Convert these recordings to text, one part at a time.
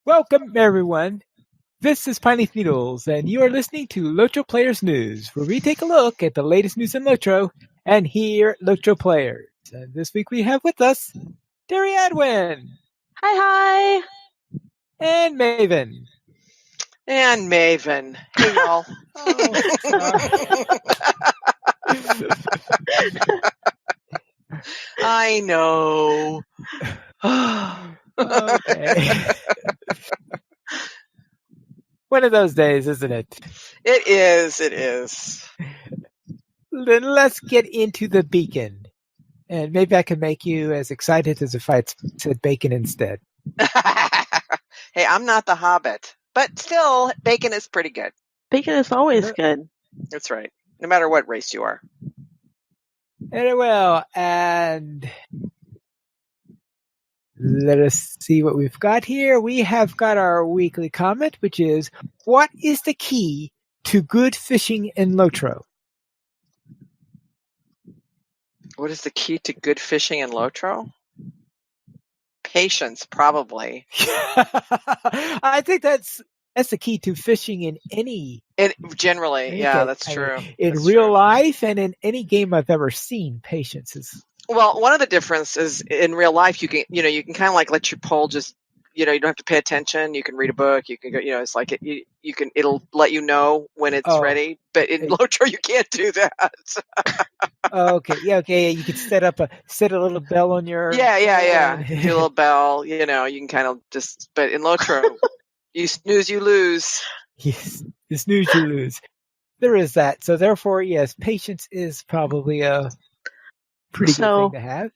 Welcome, everyone. This is Pineleaf Needles, and you are listening to LOTRO Players News, where we take a look at the latest news in LOTRO and hear LOTRO players. And this week we have with us Terry Adwin. Hi. And Maven. And Maven. Hey, y'all. I know. Okay. One of those days, isn't it? It is. Then let's get into the beacon. And maybe I can make you as excited as if I said bacon instead. Hey, I'm not the Hobbit. But still, bacon is pretty good. Bacon is always good. That's right. No matter what race you are. Very well. And let us see what we've got here. We have got our weekly comment, which is, what is the key to good fishing in LOTRO? What is the key to good fishing in LOTRO? Patience, probably. I think that's the key to fishing in any. Generally, yeah, that's true. In real life and in any game I've ever seen, patience is. Well, one of the differences in real life, you can kind of like let your pole just, you don't have to pay attention. You can read a book. You can go, it's like it'll let you know when it's ready. But in LOTRO, you can't do that. Okay. You could set a little bell on your. Yeah. Do a little bell. You can kind of just. But in LOTRO, you snooze, you lose. Yes, you snooze, you lose. There is that. So therefore, yes, patience is probably a pretty good thing to have.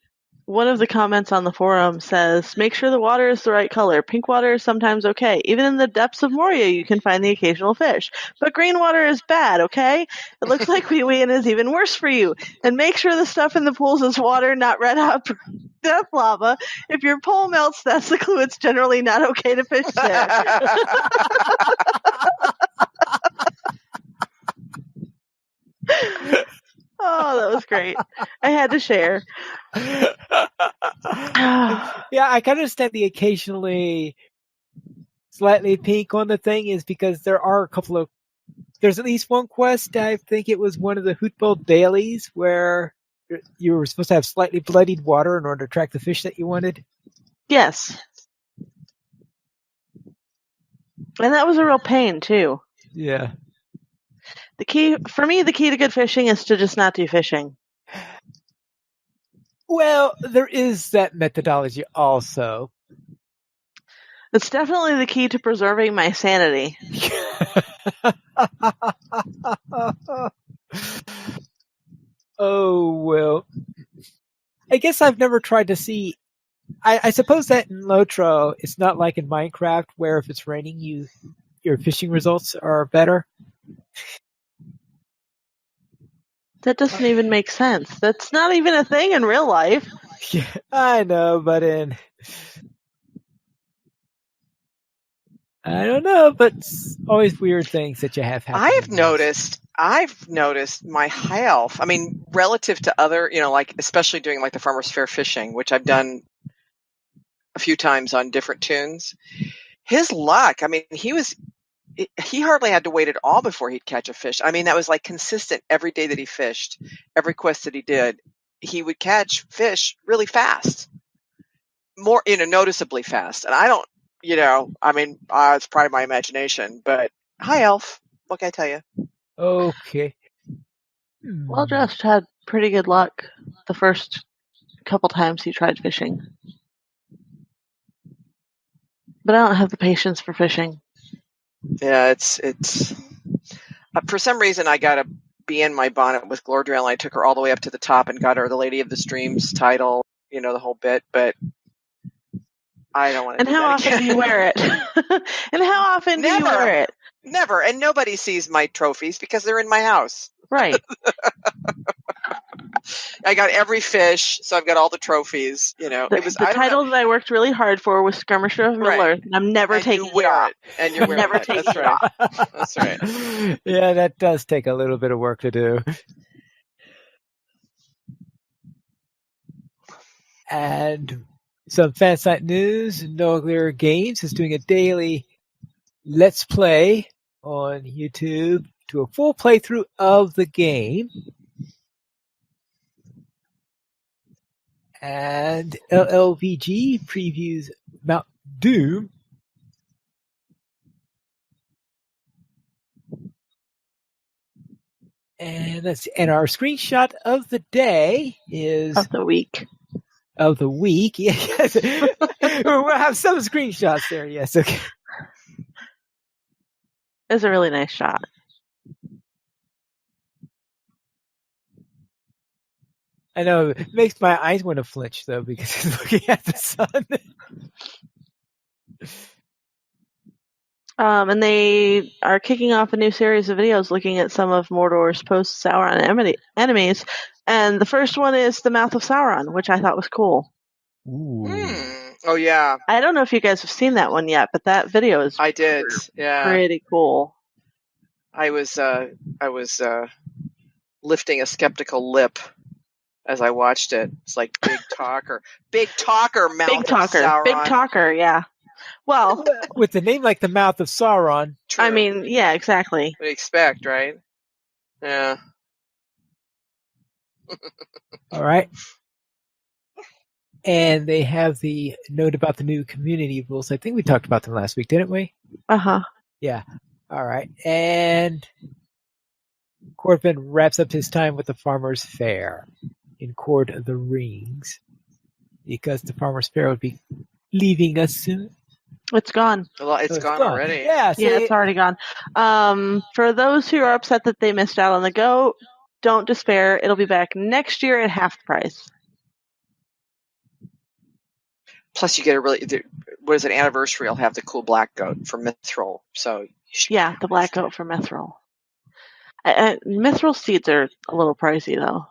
One of the comments on the forum says, make sure the water is the right color. Pink water is sometimes okay. Even in the depths of Moria, you can find the occasional fish. But green water is bad, okay? It looks like wee-wee and is even worse for you. And make sure the stuff in the pools is water, not red hot death lava. If your pole melts, that's the clue. It's generally not okay to fish there. Oh, that was great. I had to share. Yeah, I can understand the occasionally slightly pink on the thing is because there are there's at least one quest, I think it was one of the Hoot Bowl dailies, where you were supposed to have slightly bloodied water in order to attract the fish that you wanted. Yes. And that was a real pain, too. Yeah. The key to good fishing is to just not do fishing. Well, there is that methodology also. It's definitely the key to preserving my sanity. Oh, well. I guess I've never tried to see. I suppose that in LOTRO, it's not like in Minecraft where if it's raining, your fishing results are better. That doesn't even make sense. That's not even a thing in real life. Yeah, I know, but I don't know, but it's always weird things that you have happen. I've noticed my high elf, relative to other, like especially doing like the Farmer's Fair fishing, which I've done a few times on different tunes. His luck, he hardly had to wait at all before he'd catch a fish. That was like consistent every day that he fished, every quest that he did. He would catch fish really fast, more, noticeably fast. And I don't, it's probably my imagination, but high elf, what can I tell you? Okay. Well, Just had pretty good luck the first couple times he tried fishing. But I don't have the patience for fishing. Yeah, it's for some reason I got to be in my bonnet with Glordriel. I took her all the way up to the top and got her the Lady of the Streams title, the whole bit, but I don't want to. And how often do you wear it? And how often do you wear it? Never. And nobody sees my trophies because they're in my house. Right. I got every fish, so I've got all the trophies. The title that I worked really hard for was Skirmisher of Middle-earth, and I'm never taking it off. And you're never taking it off. That's right. Yeah, that does take a little bit of work to do. And Some fan site news. Nuclear Games is doing a daily Let's Play on YouTube to a full playthrough of the game. And LLVG previews Mount Doom. And our screenshot of the day is Of the week. Of the week, yes. We'll have some screenshots there. Yes, okay. It's a really nice shot. I know it makes my eyes want to flinch though because it's looking at the sun. And they are kicking off a new series of videos looking at some of Mordor's post-Sauron enemies. And the first one is the Mouth of Sauron, which I thought was cool. Oh, yeah. I don't know if you guys have seen that one yet, but that video is I did. Yeah. pretty cool. I was lifting a skeptical lip as I watched it. It's like big talker, Mouth of Sauron. Big talker, yeah. Well, with the name like the Mouth of Sauron. True. I mean, yeah, exactly. What do you expect, right? Yeah. All right. And they have the note about the new community rules. I think we talked about them last week, didn't we? Uh-huh. Yeah. All right. And Corbin wraps up his time with the Farmer's Fair in Court of the Rings because the Farmer's Fair would be leaving us soon. It's gone. It's gone already. Yeah, it's already gone. For those who are upset that they missed out on the goat, don't despair. It'll be back next year at half the price. Plus, you get an anniversary? I'll have the cool black goat for Mithril. So yeah, the black goat for Mithril. Mithril seeds are a little pricey, though.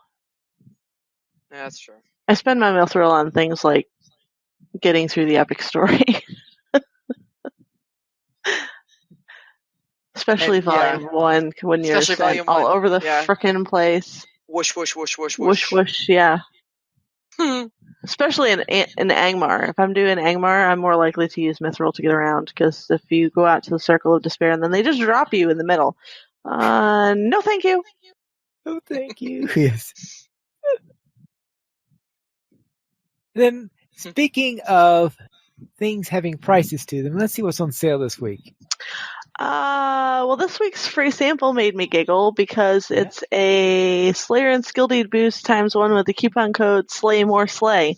Yeah, that's true. I spend my Mithril on things like getting through the epic story. Especially Volume 1, when you're all over the frickin' place. Whoosh, whoosh, whoosh, whoosh, whoosh. Whoosh, whoosh, yeah. Especially in Angmar. If I'm doing Angmar, I'm more likely to use Mithril to get around, because if you go out to the Circle of Despair and then they just drop you in the middle. No thank you. No thank you. Yes. Then, speaking of things having prices to them, let's see what's on sale this week. Well, this week's free sample made me giggle because it's a Slayer and Skill Deed boost ×1 with the coupon code SLAYMORESLAY.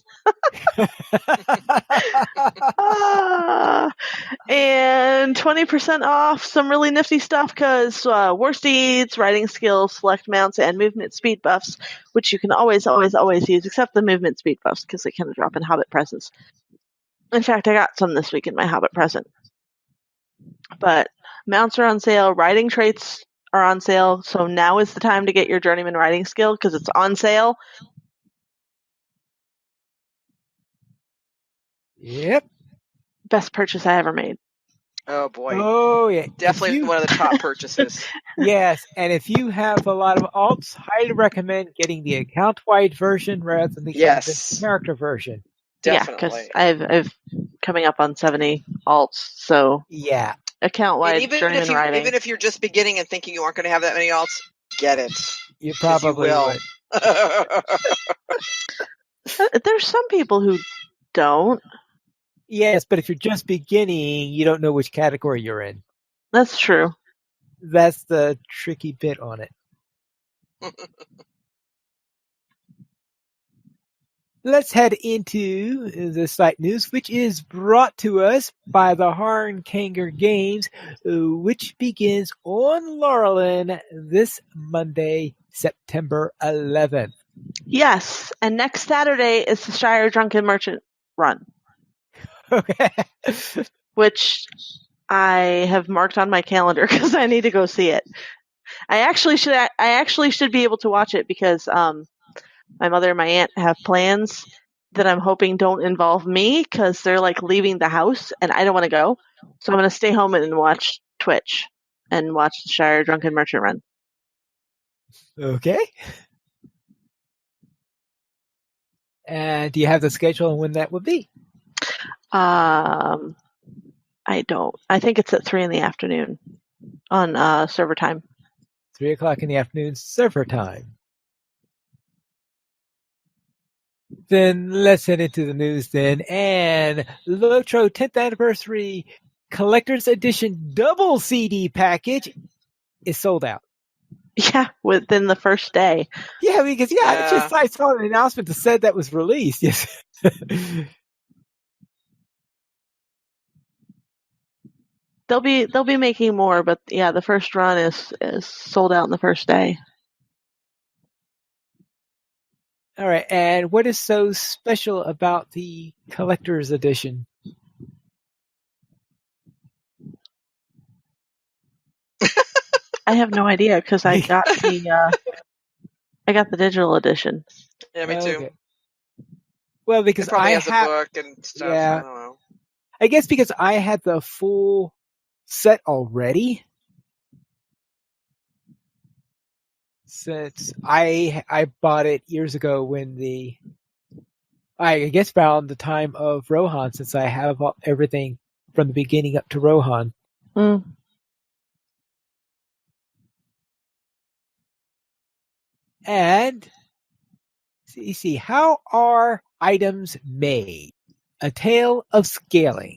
And 20% off some really nifty stuff because War Steeds, Riding Skills, Select Mounts, and Movement Speed buffs, which you can always use, except the Movement Speed buffs because they kind of drop in Hobbit presents. In fact, I got some this week in my Hobbit present. But mounts are on sale, riding traits are on sale, so now is the time to get your Journeyman riding skill because it's on sale. Yep. Best purchase I ever made. Oh, boy. Oh, yeah. Definitely one of the top purchases. Yes, and if you have a lot of alts, highly recommend getting the account-wide version rather than the character version. Definitely. Yeah, because I've coming up on 70 alts, so yeah. Account-wide Journeyman riding. Even if you're just beginning and thinking you aren't going to have that many alts, get it. You probably will. There's some people who don't. Yes, but if you're just beginning, you don't know which category you're in. That's true. That's the tricky bit on it. Let's head into the site news, which is brought to us by the Harnkanger Games, which begins on Laurelin this Monday, September 11th. Yes, and next Saturday is the Shire Drunken Merchant Run. Okay. Which I have marked on my calendar because I need to go see it. I actually should be able to watch it because my mother and my aunt have plans that I'm hoping don't involve me because they're like leaving the house and I don't want to go. So I'm going to stay home and watch Twitch and watch the Shire Drunken Merchant Run. Okay. And do you have the schedule and when that would be? I don't. I think it's at 3 in the afternoon on server time. 3 o'clock in the afternoon, server time. Then let's head into the news then. And LOTRO 10th Anniversary Collector's Edition Double CD package is sold out. Yeah, within the first day. Yeah, because Yeah. Just I saw an announcement that said that was released. Yes. They'll be making more, but yeah, the first run is sold out in the first day. All right, and what is so special about the collector's edition? I have no idea because I got the digital edition. Yeah, me too. Okay. Well, because It probably I has have a book and stuff. Yeah. I don't know. I guess because I had the full set already. Since I bought it years ago when I guess around the time of Rohan, since I have everything from the beginning up to Rohan. Mm. And see, how are items made? A tale of scaling.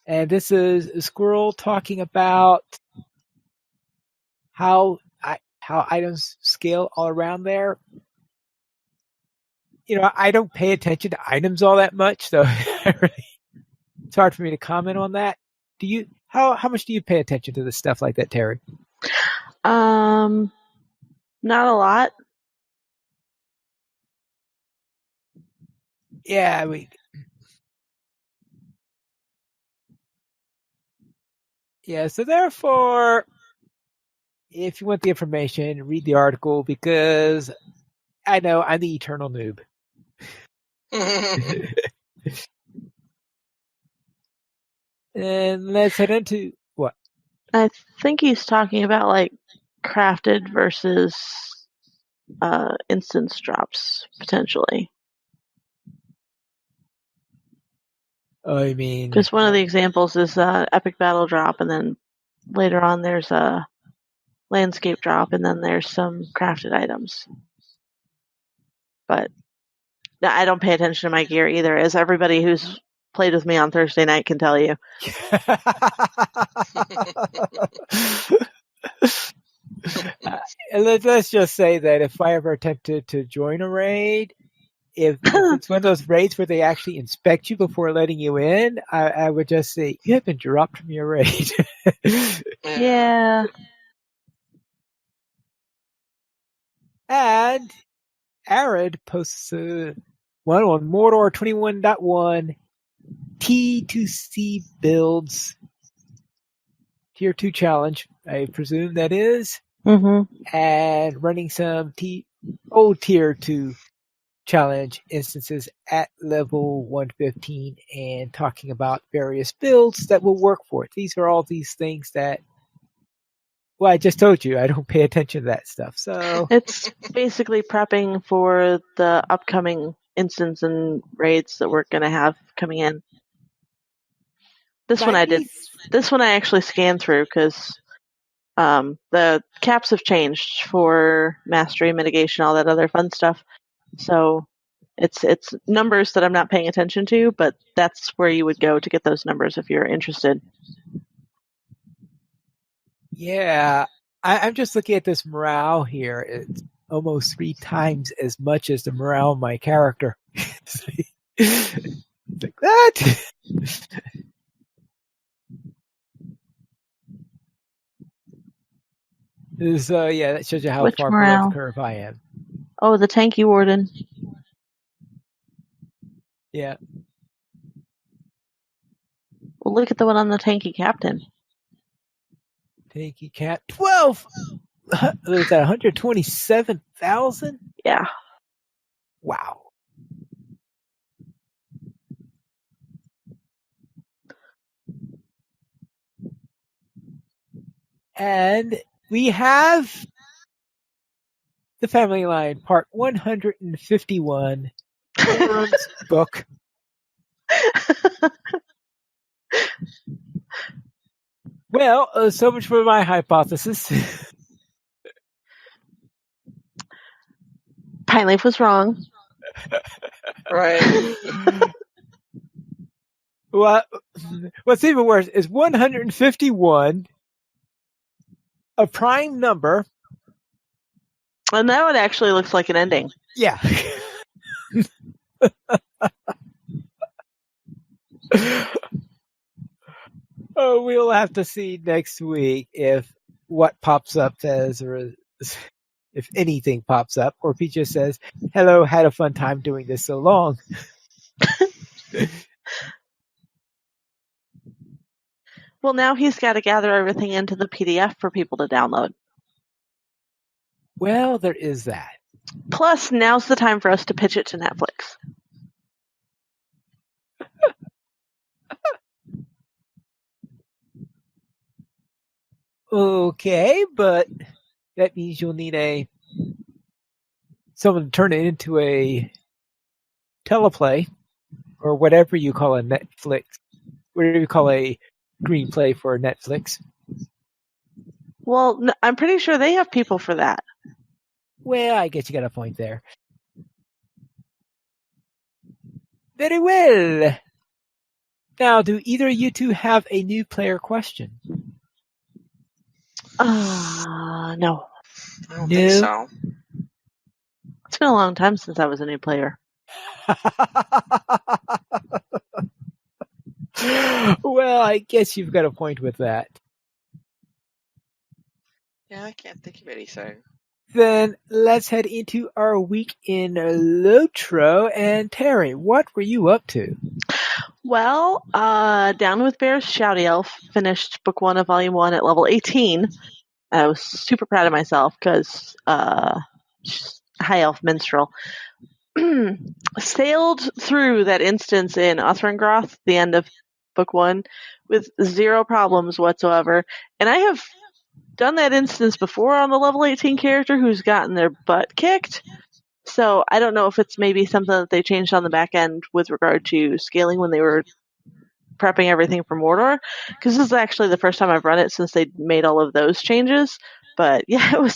And this is a squirrel talking about how items scale all around there. I don't pay attention to items all that much, so it's hard for me to comment on that. Do you? How much do you pay attention to the stuff like that, Terry? Not a lot. Yeah, so therefore, if you want the information, read the article, because I know I'm the eternal noob. And let's head into what? I think he's talking about like crafted versus instance drops potentially. I mean, because one of the examples is epic battle drop, and then later on there's a landscape drop, and then there's some crafted items. But I don't pay attention to my gear either, as everybody who's played with me on Thursday night can tell you. Let's just say that if I ever attempted to join a raid, if it's one of those raids where they actually inspect you before letting you in, I would just say, you have been dropped from your raid. Yeah. And Arid posts one on Mordor 21.1 T2C builds tier 2 challenge, I presume that is. Mm-hmm. And running some old tier 2 challenge instances at level 115 and talking about various builds that will work for it. These are all these things that, well, I just told you I don't pay attention to that stuff. So it's basically prepping for the upcoming instance and raids that we're going to have coming in. This one I actually scanned through because the caps have changed for mastery, mitigation, all that other fun stuff. So it's numbers that I'm not paying attention to, but that's where you would go to get those numbers if you're interested. Yeah, I'm just looking at this morale here. It's almost 3 times as much as the morale of my character. It's like, what? That shows you how Which far morale? below the curve I am. Oh, the tanky warden. Yeah. Well, look at the one on the tanky captain. Tanky cat 12. Was that 127,000? Yeah. Wow. And we have the family line, part 151, forums book. Well, so much for my hypothesis. Pine Leaf was wrong. Right. Well, what's even worse is 151, a prime number. And that one actually looks like an ending. Yeah. Oh, we'll have to see next week if what pops up if anything pops up, or if he just says, "Hello, had a fun time doing this so long." Well, now he's got to gather everything into the PDF for people to download. Well, there is that. Plus, now's the time for us to pitch it to Netflix. Okay, but that means you'll need someone to turn it into a teleplay, or whatever you call a Netflix, whatever you call a screenplay for Netflix. Well, I'm pretty sure they have people for that. Well, I guess you got a point there. Very well. Now, do either of you two have a new player question? No. I don't think No. so. It's been a long time since I was a new player. Well, I guess you've got a point with that. Yeah, I can't think of anything. Then let's head into our week in LOTRO. And Terry, what were you up to? Well, Down with Bears Shouty Elf finished book 1 of volume 1 at level 18. I was super proud of myself because High Elf Minstrel sailed through that instance in Othrangroth, the end of book 1, with 0 problems whatsoever. And I have done that instance before on the level 18 character who's gotten their butt kicked. So I don't know if it's maybe something that they changed on the back end with regard to scaling when they were prepping everything for Mordor, because this is actually the first time I've run it since they made all of those changes. But yeah,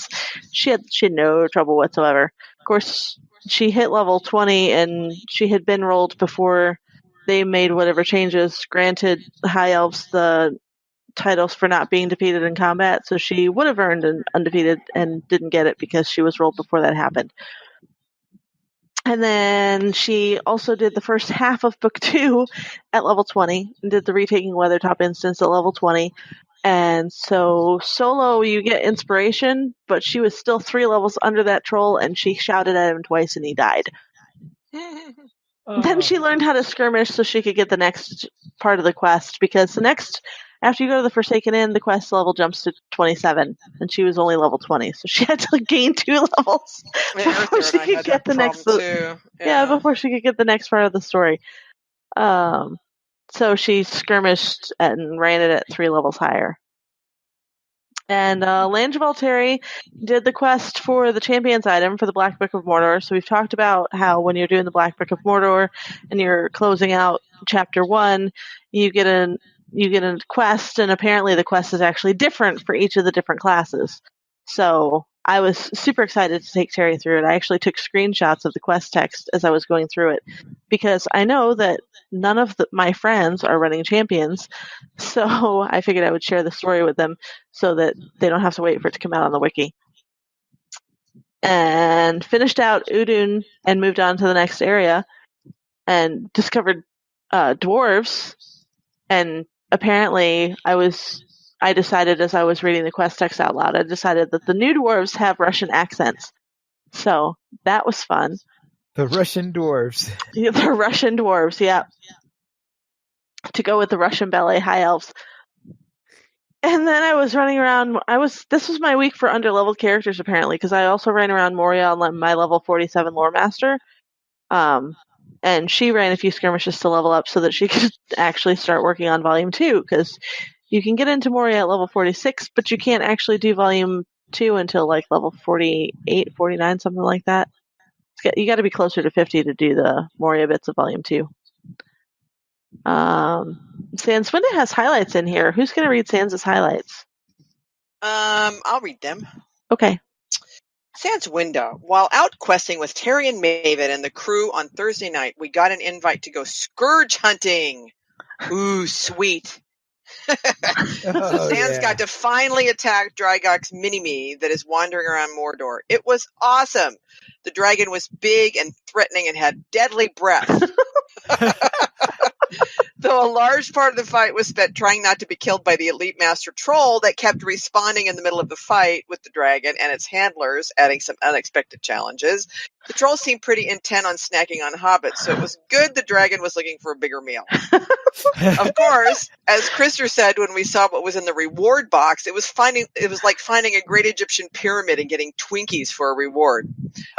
she had no trouble whatsoever. Of course, she hit level 20 and she had been rolled before they made whatever changes granted High Elves the titles for not being defeated in combat, so she would have earned an undefeated and didn't get it because she was rolled before that happened. And then she also did the first half of book 2 at level 20 and did the Retaking Weathertop instance at level 20. And so solo, you get inspiration, but she was still 3 levels under that troll, and she shouted at him twice and he died. Then she learned how to skirmish so she could get the next part of the quest, because the next, after you go to the Forsaken Inn, the quest level jumps to 27, and she was only level 20, so she had to gain 2 levels before she could get the next. Before she could get the next part of the story. So she skirmished and ran it at 3 levels higher. And Lange Valteri did the quest for the Champions item for the Black Book of Mordor. So we've talked about how when you're doing the Black Book of Mordor and you're closing out Chapter 1, you get a quest, and apparently the quest is actually different for each of the different classes. So I was super excited to take Terry through it. I actually took screenshots of the quest text as I was going through it, because I know that none of my friends are running Champions, so I figured I would share the story with them so that they don't have to wait for it to come out on the wiki. And finished out Udun and moved on to the next area and discovered dwarves. And apparently I decided as I was reading the quest text out loud, I decided that the new dwarves have Russian accents. So that was fun. The Russian dwarves. Yeah, the Russian dwarves, yeah. To go with the Russian ballet high elves. And then I was running around. This was my week for underleveled characters, apparently, because I also ran around Moria on my level 47 lore master. And she ran a few skirmishes to level up so that she could actually start working on volume 2, because you can get into Moria at level 46, but you can't actually do volume 2 until like level 48, 49, something like that. It's you got to be closer to 50 to do the Moria bits of Volume 2. Sans Winda has highlights in here. Who's going to read Sans' highlights? I'll read them. Okay. Sans Winda. While out questing with Terry and Maven and the crew on Thursday night, we got an invite to go scourge hunting. Ooh, sweet. So Sans got to finally attack Drygok's mini-me that is wandering around Mordor. It was awesome. The dragon was big and threatening and had deadly breath. Though a large part of the fight was spent trying not to be killed by the elite master troll that kept respawning in the middle of the fight with the dragon and its handlers, adding some unexpected challenges. The troll seemed pretty intent on snacking on hobbits, so it was good the dragon was looking for a bigger meal. Of course, as Krister said when we saw what was in the reward box, it was like finding a great Egyptian pyramid and getting Twinkies for a reward.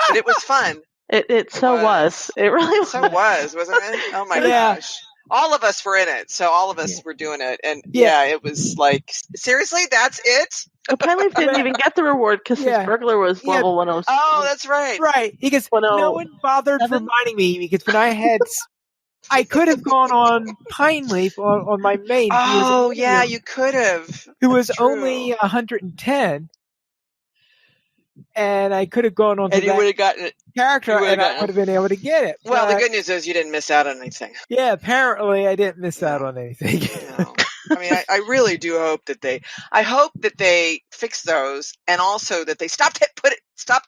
But it was fun. It was. It really was. So wasn't it? Oh my gosh. All of us were in it, so all of us were doing it, and it was like, seriously, that's it? Pine didn't even get the reward because his burglar was level 106. Oh, that's right. Right, because no one bothered reminding me, because when I could have gone on Pineleaf on my main. Oh, yeah, you could have. Who was only 110. And I could have gone on to you would have gotten it. Character, and I would have been able to get it. Well, the good news is you didn't miss out on anything. Yeah, apparently I didn't miss out on anything. No. I mean, I really do hope that they fix those, and also that they stop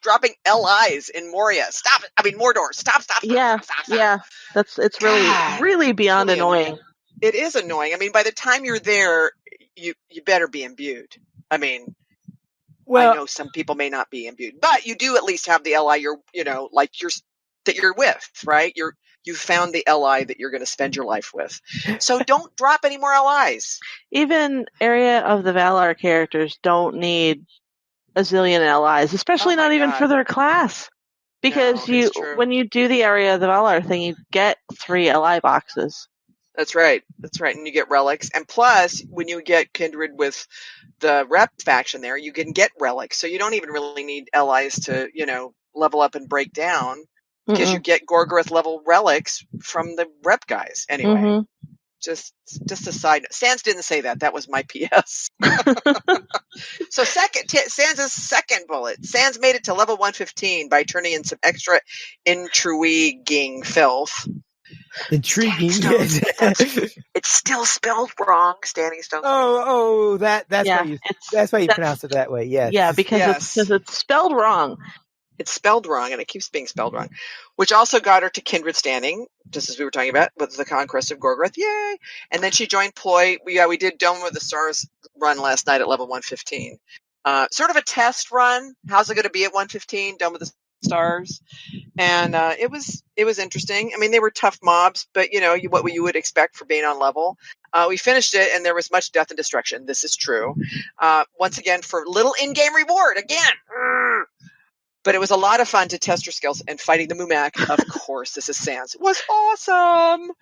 dropping LIs in Moria. Stop it! I mean, Mordor. Stop. Yeah. It's really beyond annoying. It is annoying. I mean, by the time you're there, you better be imbued. I mean. Well, I know some people may not be imbued, but you do at least have the LI that you're with, right? You found the LI that you're going to spend your life with. So don't drop any more LIs. Even Area of the Valar characters don't need a zillion LIs, especially not even for their class. Because when you do the Area of the Valar thing, you get 3 LI boxes. That's right. And you get relics. And plus, when you get kindred with the rep faction there, you can get relics. So you don't even really need LIs to, level up and break down, because you get Gorgoroth level relics from the rep guys. Anyway, just a side note. Sans didn't say that. That was my PS. So Sans' second bullet. Sans made it to level 115 by turning in some extra intriguing filth. Intriguing. It's still spelled wrong. Standing Stone. That's why you pronounce it that way. Yes. Yeah, because it's spelled wrong. It's spelled wrong, and it keeps being spelled wrong, which also got her to Kindred Standing, just as we were talking about with the Conquest of Gorgoroth. Yay! And then she joined Ploy. We did Dome of the Stars run last night at level 115. Sort of a test run. How's it going to be at 115? Dome of the Stars, and it was interesting. I mean, they were tough mobs, but what you would expect for being on level. We finished it, and there was much death and destruction. This is true. Once again, for little in-game reward again. But it was a lot of fun to test her skills, and fighting the Mumak, of course, this is Sans, was awesome.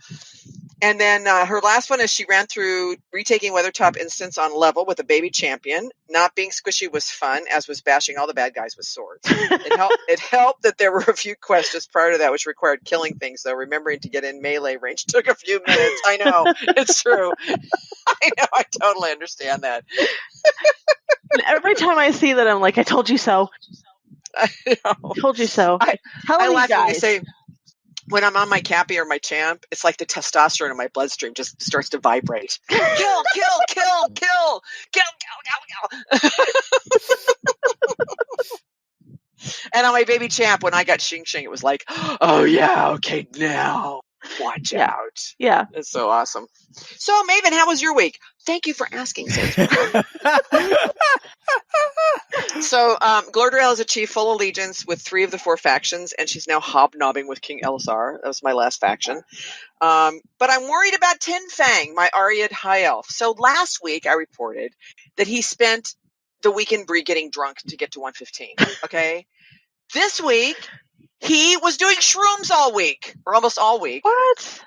And then her last one is she ran through retaking Weathertop Instance on level with a baby champion. Not being squishy was fun, as was bashing all the bad guys with swords. It helped that there were a few quests just prior to that which required killing things, though. Remembering to get in melee range took a few minutes. I know, it's true. I know, I totally understand that. And every time I see that, I'm like, I told you so. I know. Told you so. I laugh when they say, when I'm on my Cappy or my Champ, it's like the testosterone in my bloodstream just starts to vibrate. Kill. And on my baby Champ, when I got Xing Xing, it was like, oh yeah, okay, now watch out. Yeah. It's so awesome. So Maven, how was your week? Thank you for asking. So Glordorel has achieved full allegiance with 3 of the 4 factions, and she's now hobnobbing with King Elzar. That was my last faction. But I'm worried about Tin Fang, my Ariad High Elf. So last week I reported that he spent the weekend Bree getting drunk to get to 115. Okay? This week, he was doing shrooms all week, or almost all week. What?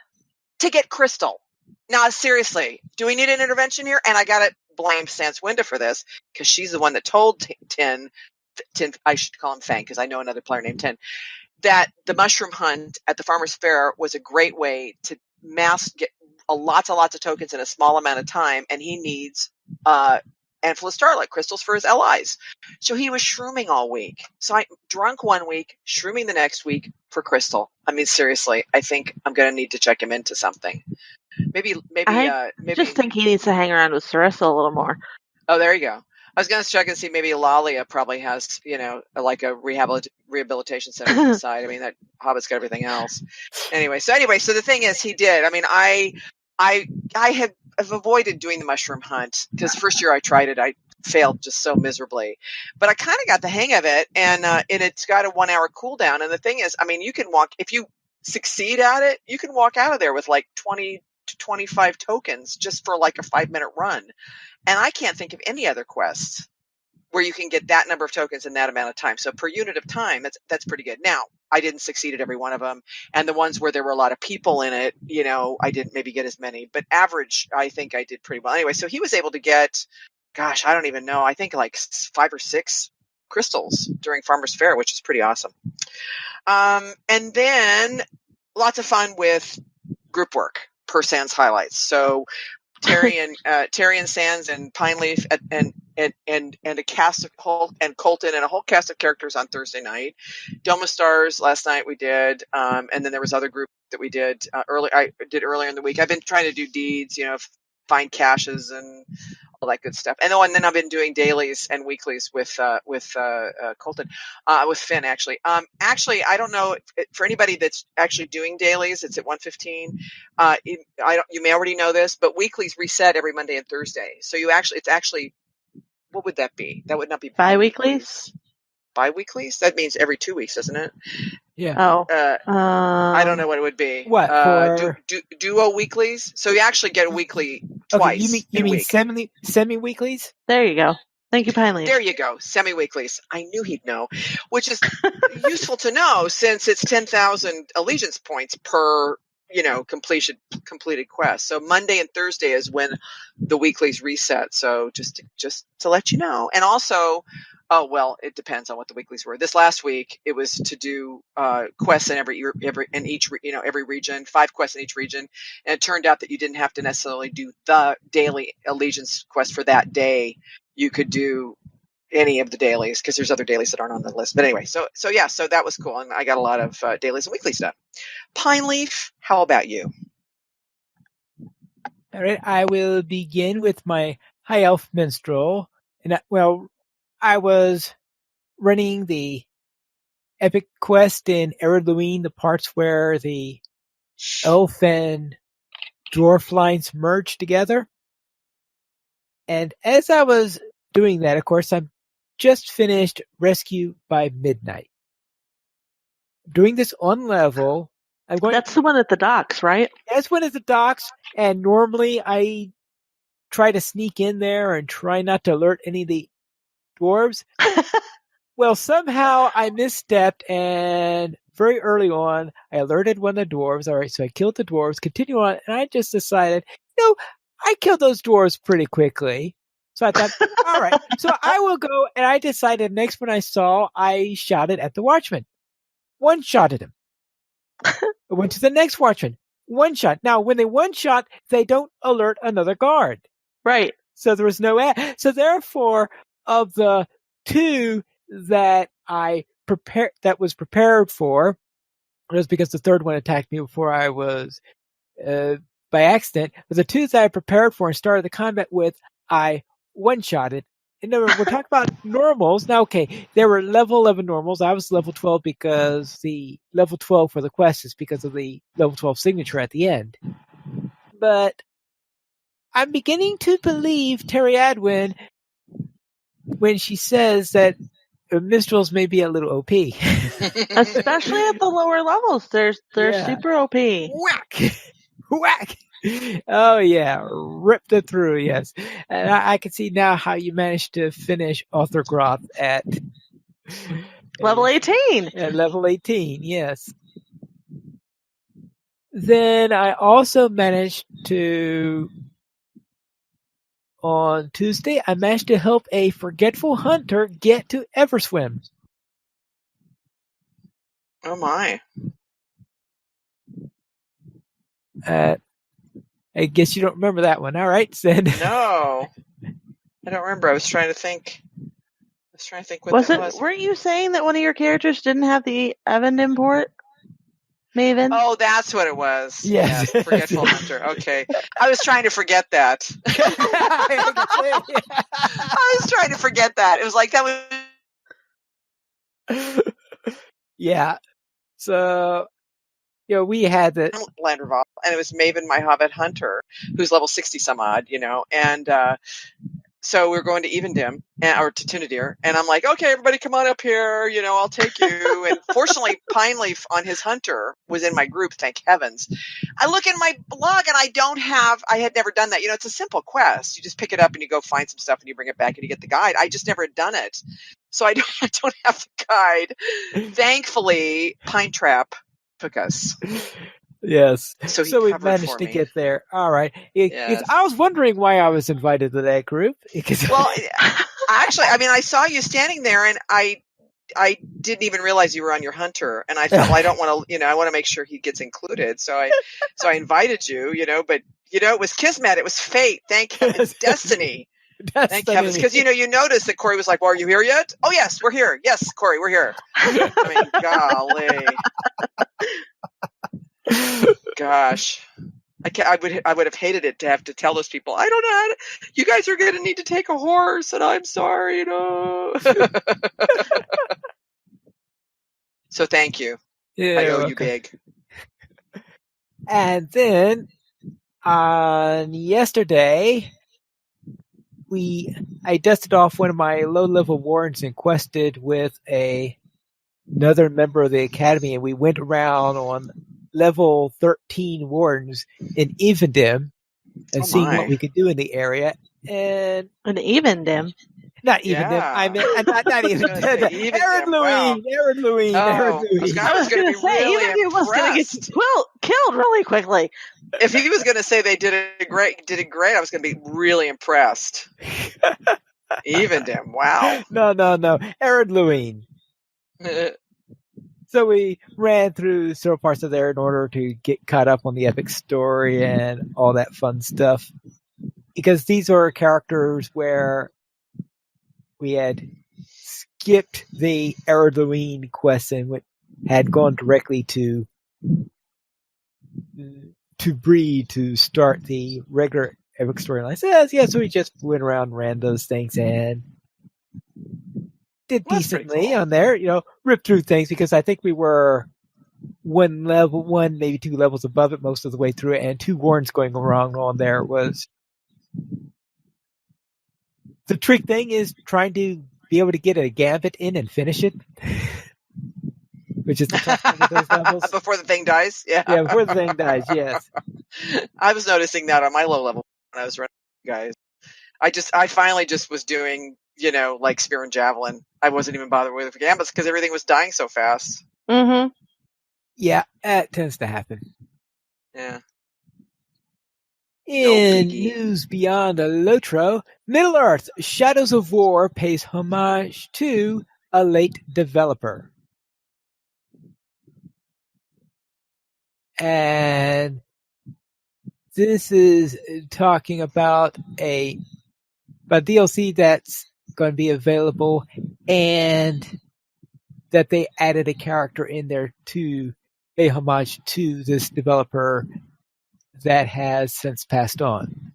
To get crystal. Now, seriously, do we need an intervention here? And I got to blame Sans Winda for this, because she's the one that told Tin, I should call him Fang, because I know another player named Tin, that the mushroom hunt at the farmer's fair was a great way to get lots of tokens in a small amount of time, and he needs handful of starlight crystals for his allies. So he was shrooming all week. So I drunk one week, shrooming the next week for crystal. I mean, seriously, I think I'm going to need to check him into something. Maybe. I just think he needs to hang around with Sarissa a little more. Oh, there you go. I was going to check and see maybe Lalia probably has, like a rehabilitation center on the side. I mean, that Hobbit's got everything else. Anyway, so the thing is, he did. I mean, I have avoided doing the mushroom hunt because first year I tried it, I failed just so miserably. But I kind of got the hang of it, and it's got a 1 hour cooldown. And the thing is, I mean, you can walk if you succeed at it, you can walk out of there with like 20 to 25 tokens just for like a 5-minute run. And I can't think of any other quests where you can get that number of tokens in that amount of time. So per unit of time, that's pretty good. Now, I didn't succeed at every one of them. And the ones where there were a lot of people in it, I didn't maybe get as many. But average, I think I did pretty well. Anyway, so he was able to get, gosh, I don't even know. I think like 5 or 6 crystals during Farmer's Fair, which is pretty awesome. And then lots of fun with group work per Sans highlights. So Terry and Sans and Pineleaf and a cast of and Colton and a whole cast of characters on Thursday night. Doma Stars last night we did, and then there was other group that we did I did earlier in the week. I've been trying to do deeds, find caches and all that good stuff. And then I've been doing dailies and weeklies with Colton, with Finn actually. Actually, I don't know for anybody that's actually doing dailies. It's at 1:15. You may already know this, but weeklies reset every Monday and Thursday. So it's actually what would that be? That would not be bi-weeklies. Bi-weeklies? That means every 2 weeks, doesn't it? Yeah. Oh. I don't know what it would be. What for duo weeklies? So you actually get a weekly twice. Okay, you mean semi weeklies? There you go. Thank you, Pineleaf. There you go. Semi weeklies. I knew he'd know, which is useful to know since it's 10,000 allegiance points per completed quest. So Monday and Thursday is when the weeklies reset. So just to let you know, and also. Oh, well, it depends on what the weeklies were. This last week, it was to do quests in every region, 5 quests in each region. And it turned out that you didn't have to necessarily do the daily allegiance quest for that day. You could do any of the dailies because there's other dailies that aren't on the list. But anyway, so that was cool. And I got a lot of dailies and weeklies done. Pineleaf, how about you? All right, I will begin with my High Elf Minstrel. And I was running the epic quest in Eredluine, the parts where the elf and dwarf lines merge together. And as I was doing that, of course, I'm just finished Rescue by Midnight. Doing this on level, That's the one at the docks, right? That's one at the docks, and normally I try to sneak in there and try not to alert any of the dwarves. Well, somehow I misstepped, and very early on, I alerted one of the dwarves. All right, so I killed the dwarves, continue on, and I just decided, I killed those dwarves pretty quickly. So I thought, all right, so I will go, and I decided next one I saw, I shouted at the watchman. One-shotted him. I went to the next watchman. One shot. Now, when they one-shot, they don't alert another guard. Right. So there was no... So therefore, of the 2 that was prepared for, it was because the third one attacked me before I was, by accident, but the 2 that I prepared for and started the combat with, I one-shotted. And we're talking about normals. Now, okay, there were level 11 normals. I was level 12 because the level 12 for the quest is because of the level 12 signature at the end. But I'm beginning to believe Terry Adwin when she says that minstrels may be a little OP. Especially at the lower levels. They're super OP. Whack! Whack! Oh, yeah. Ripped it through, yes. And I can see now how you managed to finish Arthur at level 18. At level 18, yes. Then I also managed to, on Tuesday, I managed to help a forgetful hunter get to Everswim. Oh my. I guess you don't remember that one. All right, then. No, I don't remember. I was trying to think what that was. Weren't you saying that one of your characters didn't have the Evan import? Maven? Oh, that's what it was. Yes. Yes, Forgetful Hunter. Okay. I was trying to forget that. I was trying to forget that. It was like that was. Yeah. So, we had the Land Revolve, and it was Maven, my Hobbit Hunter, who's level 60 some odd, and so we were going to Evendim, or to Tunidir, and I'm like, okay, everybody come on up here, I'll take you. And fortunately, Pineleaf on his Hunter was in my group, thank heavens. I look in my blog, and I had never done that. It's a simple quest. You just pick it up, and you go find some stuff, and you bring it back, and you get the guide. I just never had done it. So I don't have the guide. Thankfully, Pine Trap took us. Yes. So we managed to get there. All right. Yes. I was wondering why I was invited to that group. Well, actually, I saw you standing there, and I didn't even realize you were on your Hunter, and I thought, well, I don't want to, I want to make sure he gets included. So I invited you, but it was Kismet. It was fate. Thank heavens. Destiny. Thank heavens. Because, you noticed that Corey was like, well, are you here yet? Oh, yes, we're here. Yes, Corey, we're here. Golly. Gosh. I would have hated it to have to tell those people, I don't know how to, you guys are going to need to take a horse, and I'm sorry, So thank you. Yeah, I owe you big. And then on yesterday, I dusted off one of my low-level warrants and quested with another member of the academy, and we went around on level 13 wardens in Evendim and seeing what we could do in the area. And an Evendim? Not Evendim. Yeah. I mean, not Evendim. Aaron Louis. I was going to be really Evendim was going to get killed really quickly. If he was going to say they did it great, I was going to be really impressed. Evendim, wow. No. Aaron Louis. So we ran through several parts of there in order to get caught up on the epic story and all that fun stuff. Because these are characters where we had skipped the Eredluine quest and had gone directly to Bree to start the regular epic storyline. So we just went around and ran those things and did decently on there, ripped through things because I think we were one, maybe 2 levels above it most of the way through it, and 2 warrants going wrong on there was. The trick thing is trying to be able to get a gambit in and finish it, which is the tough thing with those levels. Before the thing dies? Yeah. Yeah, before the thing dies, yes. I was noticing that on my low level when I was running, guys. I finally just was doing, like spear and javelin. I wasn't even bothered with the gambits because everything was dying so fast. Mm-hmm. Yeah, that tends to happen. Yeah. In news beyond LOTRO, Middle-earth: Shadows of War pays homage to a late developer. And this is talking about a DLC that's going to be available, and that they added a character in there to pay homage to this developer that has since passed on.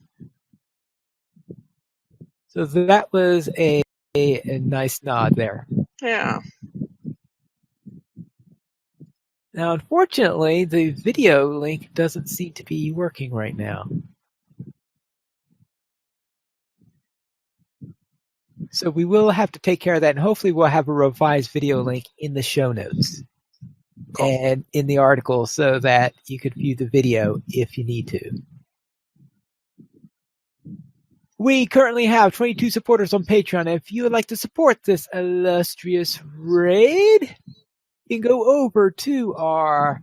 So that was a nice nod there. Yeah. Now, unfortunately, the video link doesn't seem to be working right now. So we will have to take care of that, and hopefully we'll have a revised video link in the show notes and in the article so that you could view the video if you need to. We currently have 22 supporters on Patreon. If you would like to support this illustrious raid, you can go over to our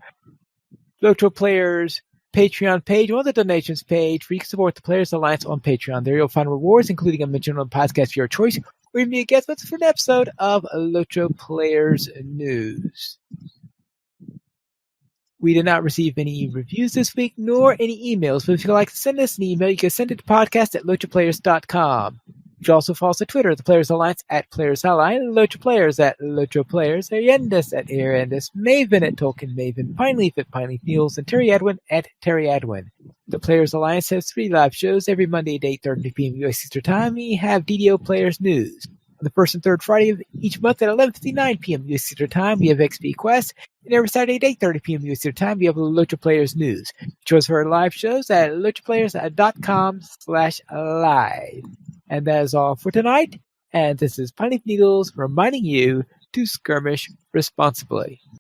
LOTRO Players Patreon page or the donations page where you can support the Players Alliance on Patreon. There you'll find rewards, including a mention on the podcast of your choice, or even be a guest with for an episode of LOTRO Players News. We did not receive any reviews this week, nor any emails, but if you'd like to send us an email, you can send it to podcast@LotraPlayers.com. You can also follow us on Twitter, the Players Alliance @PlayersAlliance, Lotra Players @LotraPlayers, Ariendis @Ariendis, Maven @Tolkien Maven, Pineleaf @Pineleaf Mules, and Terry Edwin @Terry Edwin. The Players Alliance has 3 live shows every Monday at 8:30 p.m. U.S. Eastern Time. We have DDO Players News. On the first and third Friday of each month at 11:59 p.m. U.S. Eastern Time, we have XP Quest. And every Saturday at 8:30 p.m. U.S. Eastern Time, we have Lotra Players News. Join us for our live shows at LotraPlayers.com/live. And that is all for tonight. And this is Pineleaf Needles reminding you to skirmish responsibly.